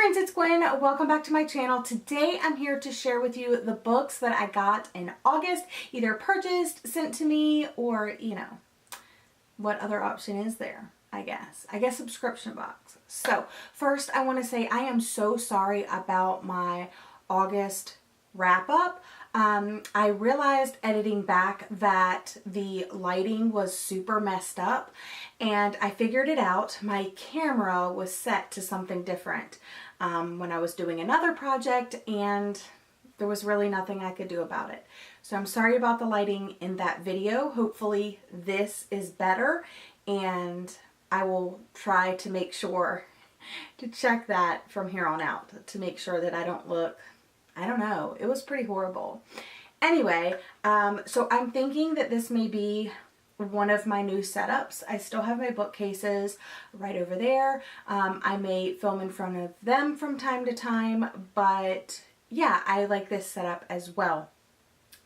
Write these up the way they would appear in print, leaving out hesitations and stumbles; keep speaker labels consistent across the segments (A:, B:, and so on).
A: friends, it's Gwen. Welcome back to my channel. Today I'm here to share with you the books that I got in August, either purchased, sent to me, or, you know, what other option is there? I guess subscription box. So first I want to say I am so sorry about my August wrap up. I realized editing back that the lighting was super messed up, and I figured it out. My camera was set to something different when I was doing another project, and there was really nothing I could do about it. So I'm sorry about the lighting in that video. Hopefully this is better, and I will try to make sure to check that from here on out to make sure that I don't look, I don't know, it was pretty horrible. Anyway, so I'm thinking that this may be one of my new setups. I still have my bookcases right over there. I may film in front of them from time to time, but yeah, I like this setup as well.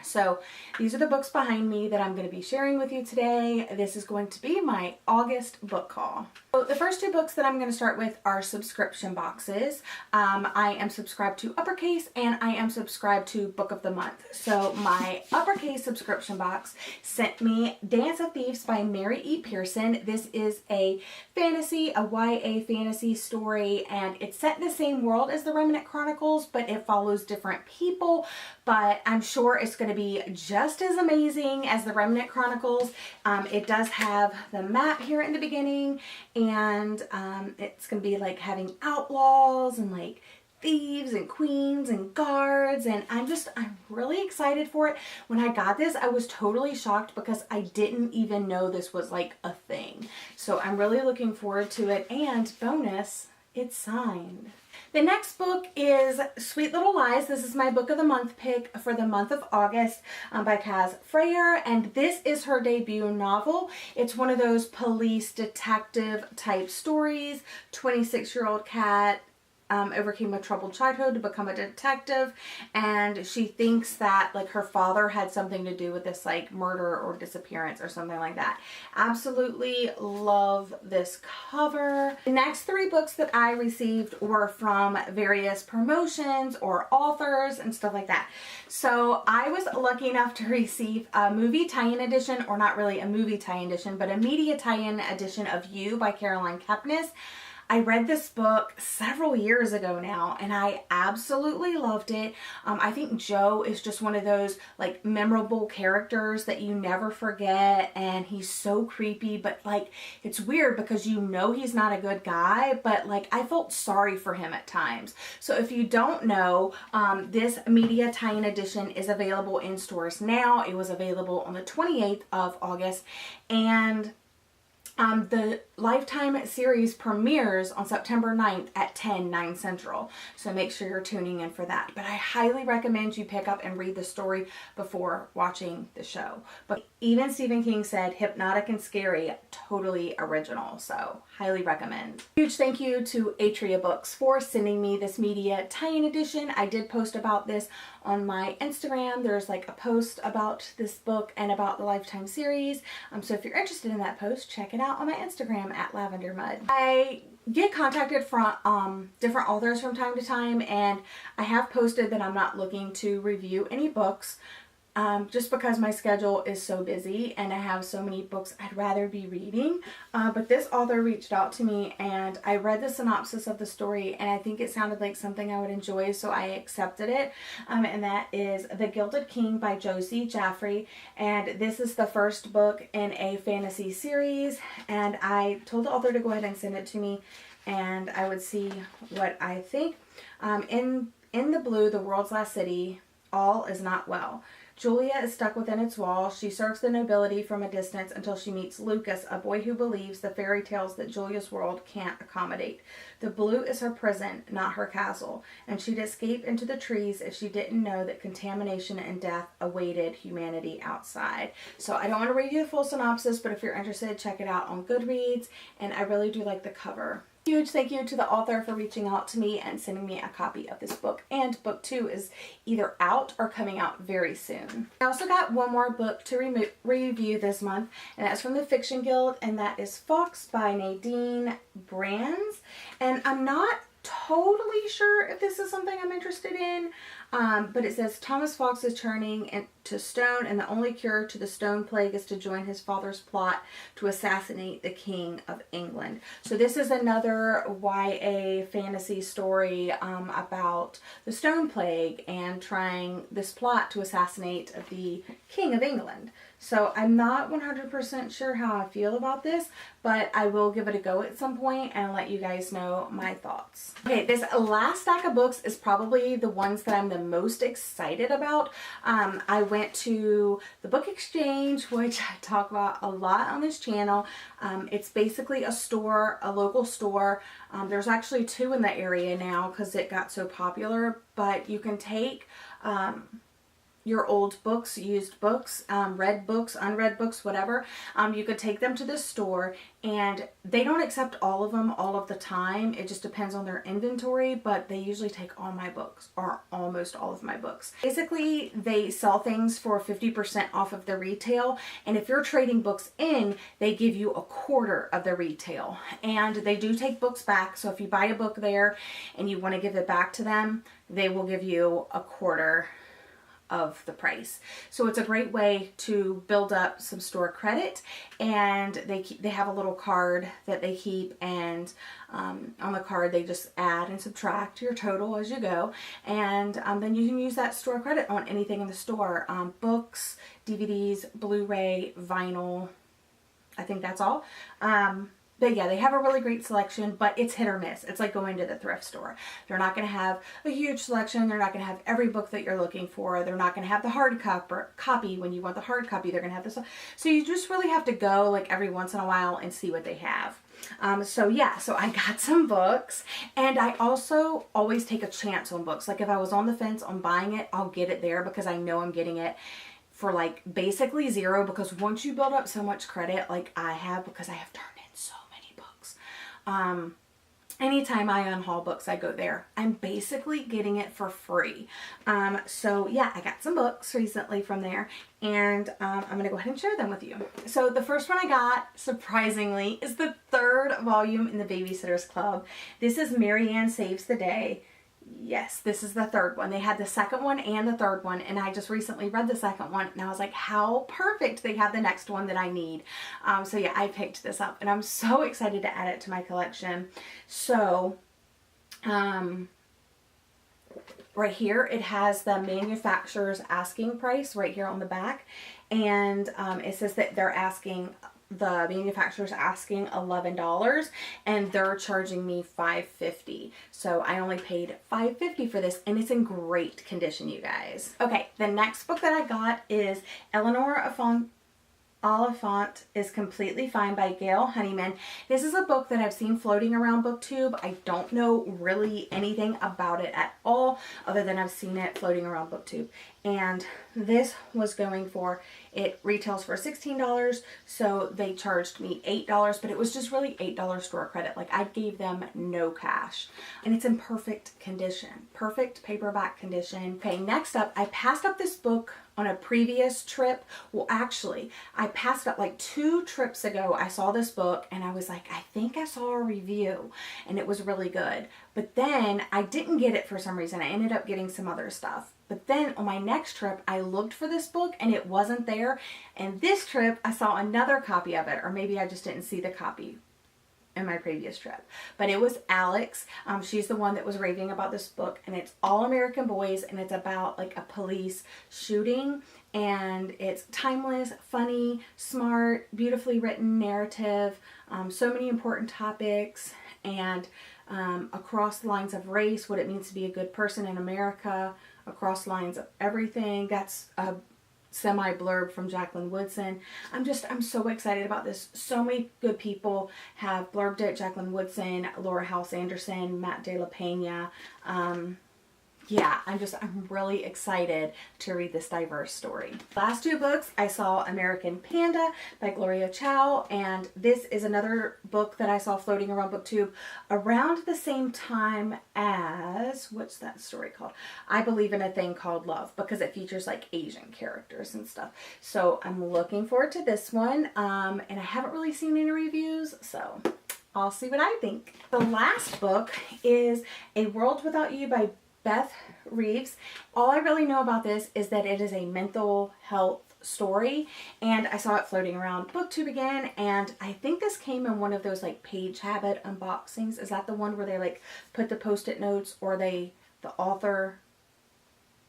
A: So these are the books behind me that I'm going to be sharing with you today. This is going to be my August book haul. So the first two books that I'm going to start with are subscription boxes. I am subscribed to Uppercase and I am subscribed to Book of the Month. So my Uppercase subscription box sent me Dance of Thieves by Mary E. Pearson. This is a fantasy, a YA fantasy story, and it's set in the same world as the Remnant Chronicles, but it follows different people. But I'm sure it's going to be just as amazing as the Remnant Chronicles. It does have the map here in the beginning, and it's going to be like having outlaws and like thieves and queens and guards, and I'm really excited for it. When I got this, I was totally shocked because I didn't even know this was like a thing. So I'm really looking forward to it, and bonus, it's signed. The next book is Sweet Little Lies. This is my Book of the Month pick for the month of August by Kaz Freyer, and this is her debut novel. It's one of those police detective type stories. 26-year-old Kat overcame a troubled childhood to become a detective, and she thinks that like her father had something to do with this like murder or disappearance or something like that. Absolutely love this cover. The next three books that I received were from various promotions or authors and stuff like that. So I was lucky enough to receive a movie tie-in edition, or not really a movie tie-in edition, but a media tie-in edition of You by Caroline Kepnes. I read this book several years ago now, and I absolutely loved it. I think Joe is just one of those like memorable characters that you never forget, and he's so creepy, but like it's weird because you know he's not a good guy, but like I felt sorry for him at times. So if you don't know, this media tie-in edition is available in stores now. It was available on the 28th of August, and the Lifetime series premieres on September 9th at 9 Central. So make sure you're tuning in for that. But I highly recommend you pick up and read the story before watching the show. But even Stephen King said hypnotic and scary, totally original. So highly recommend. Huge thank you to Atria Books for sending me this media tie-in edition. I did post about this on my Instagram. There's like a post about this book and about the Lifetime series. So if you're interested in that post, check it out on my Instagram at Lavender Mud. I get contacted from different authors from time to time, and I have posted that I'm not looking to review any books just because my schedule is so busy and I have so many books I'd rather be reading. But this author reached out to me, and I read the synopsis of the story, and I think it sounded like something I would enjoy, so I accepted it. And that is The Gilded King by Josie Jaffrey, and this is the first book in a fantasy series, and I told the author to go ahead and send it to me and I would see what I think. In the blue, the world's last city, all is not well. Julia is stuck within its walls. She serves the nobility from a distance until she meets Lucas, a boy who believes the fairy tales that Julia's world can't accommodate. The blue is her prison, not her castle, and she'd escape into the trees if she didn't know that contamination and death awaited humanity outside. So I don't want to read you the full synopsis, but if you're interested, check it out on Goodreads, and I really do like the cover. Huge thank you to the author for reaching out to me and sending me a copy of this book. And book 2 is either out or coming out very soon. I also got one more book to review this month, and that's from the Fiction Guild, and that is Fox by Nadine Brands. And I'm not totally sure if this is something I'm interested in. But it says Thomas Fox is turning into stone, and the only cure to the stone plague is to join his father's plot to assassinate the King of England. So this is another YA fantasy story about the stone plague and trying this plot to assassinate the King of England. So I'm not 100% sure how I feel about this, but I will give it a go at some point and let you guys know my thoughts. Okay, this last stack of books is probably the ones that I'm the most excited about. I went to the Book Exchange, which I talk about a lot on this channel. It's basically a store, a local store. There's actually 2 in the area now because it got so popular, but you can take your old books, used books, read books, unread books, whatever. You could take them to this store, and they don't accept all of them all of the time. It just depends on their inventory, but they usually take all my books, or almost all of my books. Basically, they sell things for 50% off of the retail, and if you're trading books in, they give you a quarter of the retail. And they do take books back, so if you buy a book there and you want to give it back to them, they will give you a quarter of the price. So it's a great way to build up some store credit, and they have a little card that they keep, and on the card they just add and subtract your total as you go, and then you can use that store credit on anything in the store, books, DVDs, Blu-ray, vinyl. I think that's all. But yeah, they have a really great selection, but it's hit or miss. It's like going to the thrift store. They're not going to have a huge selection. They're not going to have every book that you're looking for. They're not going to have the hard copy when you want the hard copy. They're going to have this. So you just really have to go like every once in a while and see what they have. So yeah, so I got some books, and I also always take a chance on books. Like if I was on the fence on buying it, I'll get it there because I know I'm getting it for like basically zero, because once you build up so much credit like I have, because I have turned in so many books, anytime I unhaul books, I go there. I'm basically getting it for free. So yeah, I got some books recently from there, and I'm gonna go ahead and share them with you. So the first one I got, surprisingly, is the 3rd volume in the Babysitter's Club. This is Mary Ann Saves the Day. Yes, this is the 3rd one. They had the 2nd one and the 3rd one, and I just recently read the 2nd one, and I was like, how perfect, they have the next one that I need. So yeah, I picked this up, and I'm so excited to add it to my collection. So right here it has the manufacturer's asking price right here on the back, and it says that the manufacturer's asking $11, and they're charging me $5.50. So I only paid $5.50 for this, and it's in great condition, you guys. Okay, the next book that I got is Eleanor Oliphant is Completely Fine by Gail Honeyman. This is a book that I've seen floating around BookTube. I don't know really anything about it at all, other than I've seen it floating around BookTube. And this was going for, it retails for $16, so they charged me $8, but it was just really $8 store credit. Like, I gave them no cash. And it's in perfect condition, perfect paperback condition. Okay, next up, I passed up this book on a previous trip. Well, actually, I passed up like 2 trips ago. I saw this book and I was like, I think I saw a review and it was really good. But then I didn't get it for some reason. I ended up getting some other stuff. But then on my next trip, I looked for this book and it wasn't there. And this trip, I saw another copy of it, or maybe I just didn't see the copy in my previous trip. But it was Alex. She's the one that was raving about this book, and it's all American Boys, and it's about like a police shooting, and it's timeless, funny, smart, beautifully written narrative, so many important topics, and across the lines of race, what it means to be a good person in America, across lines of everything. That's a semi-blurb from Jacqueline Woodson. I'm so excited about this. So many good people have blurbed it. Jacqueline Woodson, Laura House Anderson, Matt De La Pena. Yeah, I'm really excited to read this diverse story. Last 2 books, I saw American Panda by Gloria Chow, and this is another book that I saw floating around BookTube around the same time as, what's that story called? I Believe in a Thing Called Love, because it features like Asian characters and stuff. So I'm looking forward to this one, and I haven't really seen any reviews, so I'll see what I think. The last book is A World Without You by Beth Reeves. All I really know about this is that it is a mental health story, and I saw it floating around BookTube again, and I think this came in one of those like Page Habit unboxings. Is that the one where they like put the post-it notes, or the author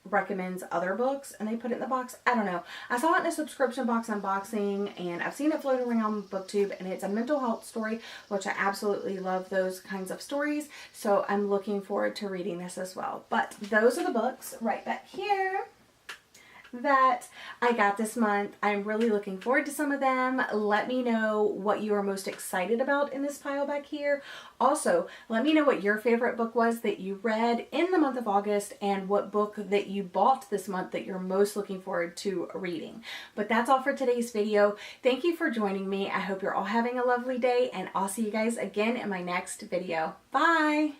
A: recommends other books and they put it in the box? I don't know. I saw it in a subscription box unboxing, and I've seen it floating around BookTube, and it's a mental health story, which I absolutely love those kinds of stories, so I'm looking forward to reading this as well. But those are the books right back here that I got this month. I'm really looking forward to some of them. Let me know what you are most excited about in this pile back here. Also, let me know what your favorite book was that you read in the month of August, and what book that you bought this month that you're most looking forward to reading. But that's all for today's video. Thank you for joining me. I hope you're all having a lovely day, and I'll see you guys again in my next video. Bye!